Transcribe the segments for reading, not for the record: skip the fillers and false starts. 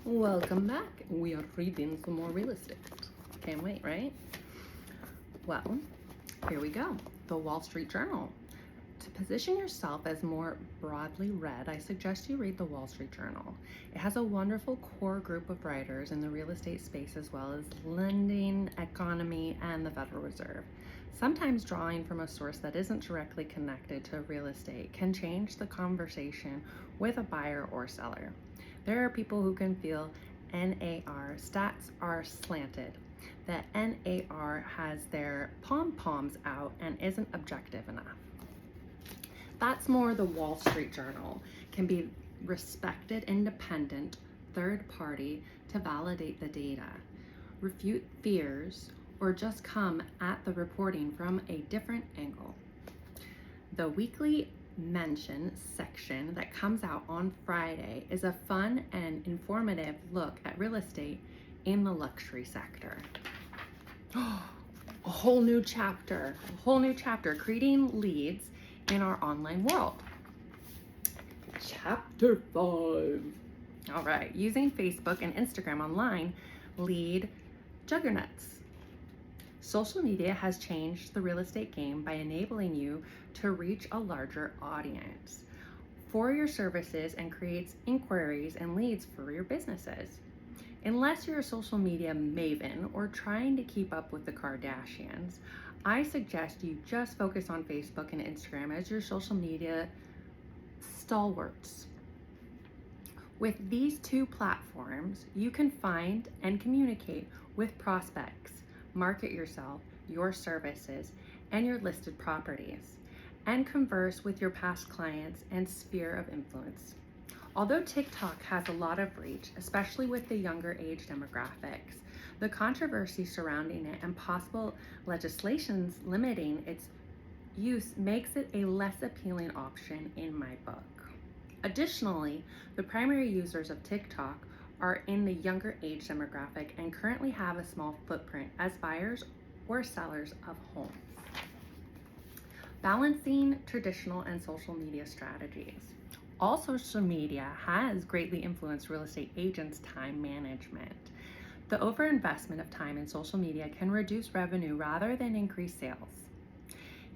Welcome back. We are reading some more real estate. Can't wait, right? Well, here we go. The Wall Street Journal. To position yourself as more broadly read, I suggest you read the Wall Street Journal. It has a wonderful core group of writers in the real estate space as well as lending, economy, and the Federal Reserve. Sometimes drawing from a source that isn't directly connected to real estate can change the conversation with a buyer or seller. There are people who can feel NAR stats are slanted, that NAR has their pom-poms out and isn't objective enough. That's more the Wall Street Journal, can be respected, independent, third party to validate the data, refute fears, or just come at the reporting from a different angle. The weekly mention section that comes out on Friday is a fun and informative look at real estate in the luxury sector. A whole new chapter, creating leads in our online world. Chapter 5. All right, using Facebook and Instagram online lead juggernauts. Social media has changed the real estate game by enabling you to reach a larger audience for your services and creates inquiries and leads for your businesses. Unless you're a social media maven or trying to keep up with the Kardashians, I suggest you just focus on Facebook and Instagram as your social media stalwarts. With these two platforms, you can find and communicate with prospects, market yourself, your services, and your listed properties, and converse with your past clients and sphere of influence. Although TikTok has a lot of reach, especially with the younger age demographics, the controversy surrounding it and possible legislations limiting its use makes it a less appealing option in my book. Additionally, the primary users of TikTok are in the younger age demographic and currently have a small footprint as buyers or sellers of homes. Balancing traditional and social media strategies. All social media has greatly influenced real estate agents' time management. The overinvestment of time in social media can reduce revenue rather than increase sales.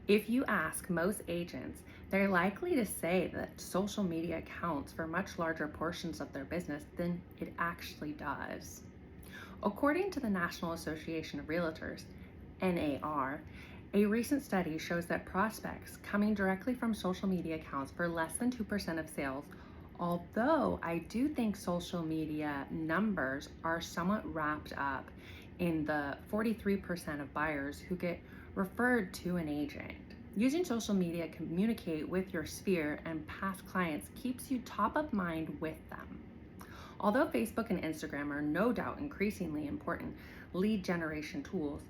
If you ask most agents, they're likely to say that social media accounts for much larger portions of their business than it actually does. According to the National Association of Realtors, NAR, a recent study shows that prospects coming directly from social media accounts for less than 2% of sales, although I do think social media numbers are somewhat wrapped up in the 43% of buyers who get referred to an agent. Using social media to communicate with your sphere and past clients keeps you top of mind with them. Although Facebook and Instagram are no doubt increasingly important lead generation tools,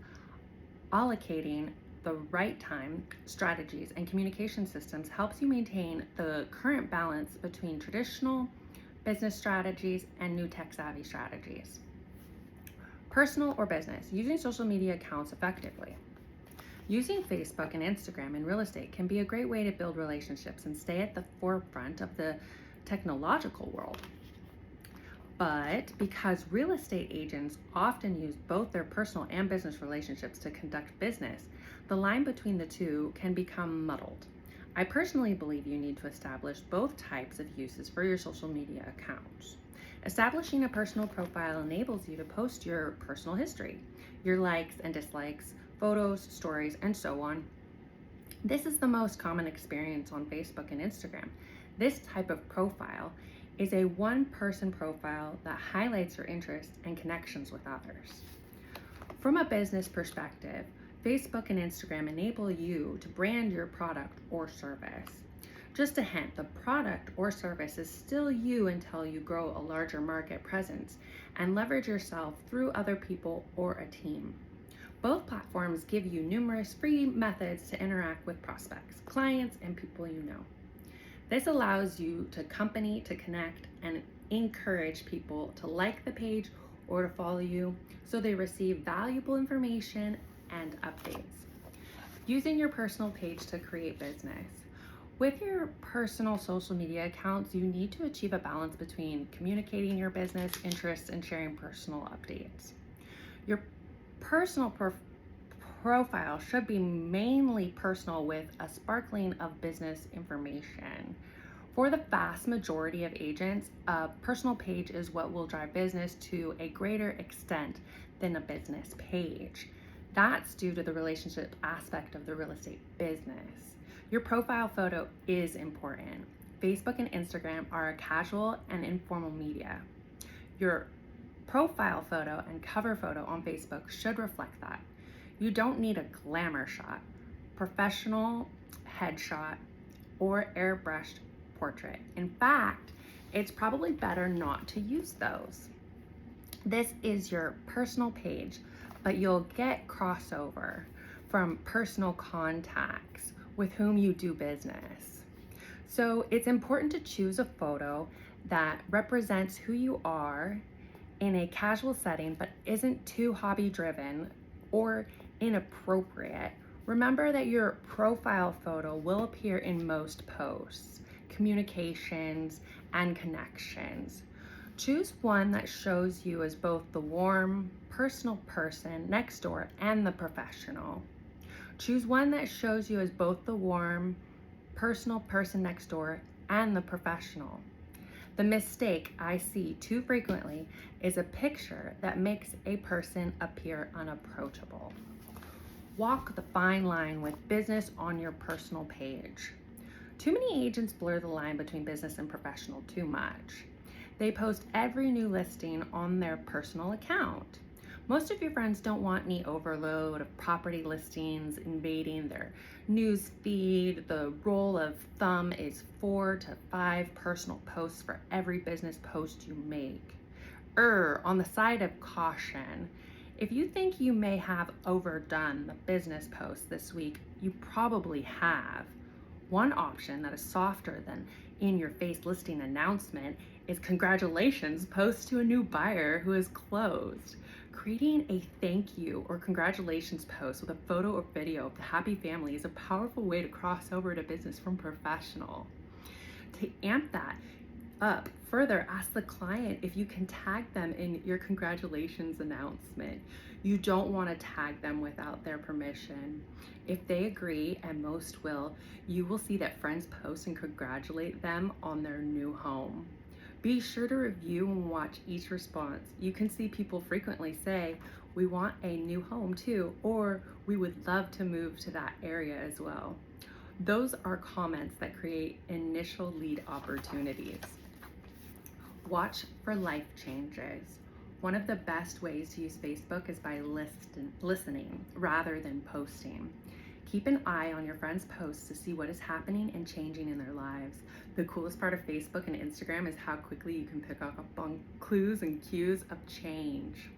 allocating the right time, strategies, and communication systems helps you maintain the current balance between traditional business strategies and new tech-savvy strategies. Personal or business, using social media accounts effectively. Using Facebook and Instagram in real estate can be a great way to build relationships and stay at the forefront of the technological world. But because real estate agents often use both their personal and business relationships to conduct business, the line between the two can become muddled. I personally believe you need to establish both types of uses for your social media accounts. Establishing a personal profile enables you to post your personal history, your likes and dislikes, photos, stories, and so on. This is the most common experience on Facebook and Instagram. This type of profile is a one-person profile that highlights your interests and connections with others. From a business perspective, Facebook and Instagram enable you to brand your product or service. Just a hint, the product or service is still you until you grow a larger market presence and leverage yourself through other people or a team. Both platforms give you numerous free methods to interact with prospects, clients, and people you know. This allows you to connect, and encourage people to like the page or to follow you so they receive valuable information and updates. Using your personal page to create business. With your personal social media accounts, you need to achieve a balance between communicating your business interests and sharing personal updates. Your personal profile should be mainly personal with a sparkling of business information. For the vast majority of agents, a personal page is what will drive business to a greater extent than a business page. That's due to the relationship aspect of the real estate business. Your profile photo is important. Facebook and Instagram are a casual and informal media. Your profile photo and cover photo on Facebook should reflect that. You don't need a glamour shot, professional headshot, or airbrushed portrait. In fact, it's probably better not to use those. This is your personal page, but you'll get crossover from personal contacts with whom you do business. So it's important to choose a photo that represents who you are in a casual setting, but isn't too hobby driven or inappropriate. Remember that your profile photo will appear in most posts, communications, and connections. Choose one that shows you as both the warm, personal person next door and the professional. Choose one that shows you as both the warm, personal person next door and the professional. The mistake I see too frequently is a picture that makes a person appear unapproachable. Walk the fine line with business on your personal page. Too many agents blur the line between business and professional too much. They post every new listing on their personal account. Most of your friends don't want any overload of property listings invading their news feed. The rule of thumb is 4 to 5 personal posts for every business post you make. Err on the side of caution. If you think you may have overdone the business post this week, you probably have. One option that is softer than in your face listing announcement is congratulations post to a new buyer who is closed. Creating a thank you or congratulations post with a photo or video of the happy family is a powerful way to cross over to business from professional. To amp that up further, ask the client if you can tag them in your congratulations announcement. You don't want to tag them without their permission. If they agree, and most will, you will see that friends post and congratulate them on their new home. Be sure to review and watch each response. You can see people frequently say, "We want a new home too," or "We would love to move to that area as well." Those are comments that create initial lead opportunities. Watch for life changes. One of the best ways to use Facebook is by listening rather than posting. Keep an eye on your friends' posts to see what is happening and changing in their lives. The coolest part of Facebook and Instagram is how quickly you can pick up on clues and cues of change.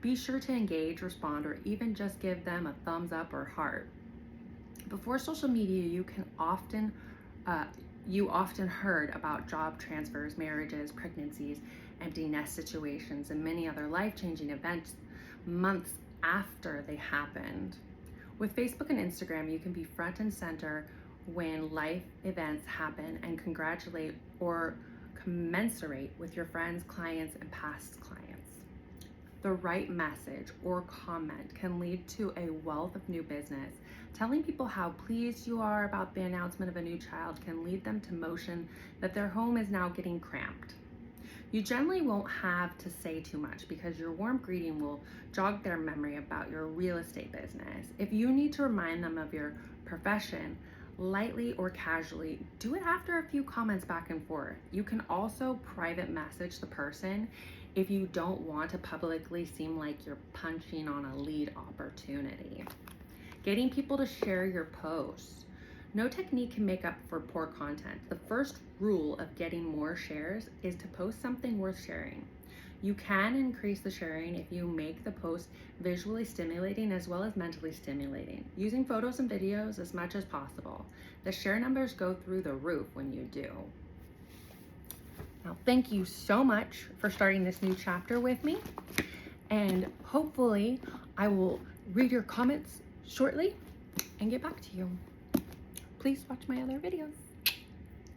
Be sure to engage, respond, or even just give them a thumbs up or heart. Before social media, you often heard about job transfers, marriages, pregnancies, empty nest situations, and many other life-changing events months after they happened. With Facebook and Instagram, you can be front and center when life events happen and congratulate or commensurate with your friends, clients, and past clients. The right message or comment can lead to a wealth of new business. Telling people how pleased you are about the announcement of a new child can lead them to motion that their home is now getting cramped. You generally won't have to say too much because your warm greeting will jog their memory about your real estate business. If you need to remind them of your profession, lightly or casually, do it after a few comments back and forth. You can also private message the person if you don't want to publicly seem like you're punching on a lead opportunity. Getting people to share your posts. No technique can make up for poor content. The first rule of getting more shares is to post something worth sharing. You can increase the sharing if you make the post visually stimulating as well as mentally stimulating, using photos and videos as much as possible. The share numbers go through the roof when you do. Now, thank you so much for starting this new chapter with me, and hopefully I will read your comments shortly and get back to you. Please watch my other videos.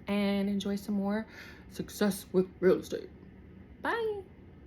and enjoy some more success with real estate. Bye.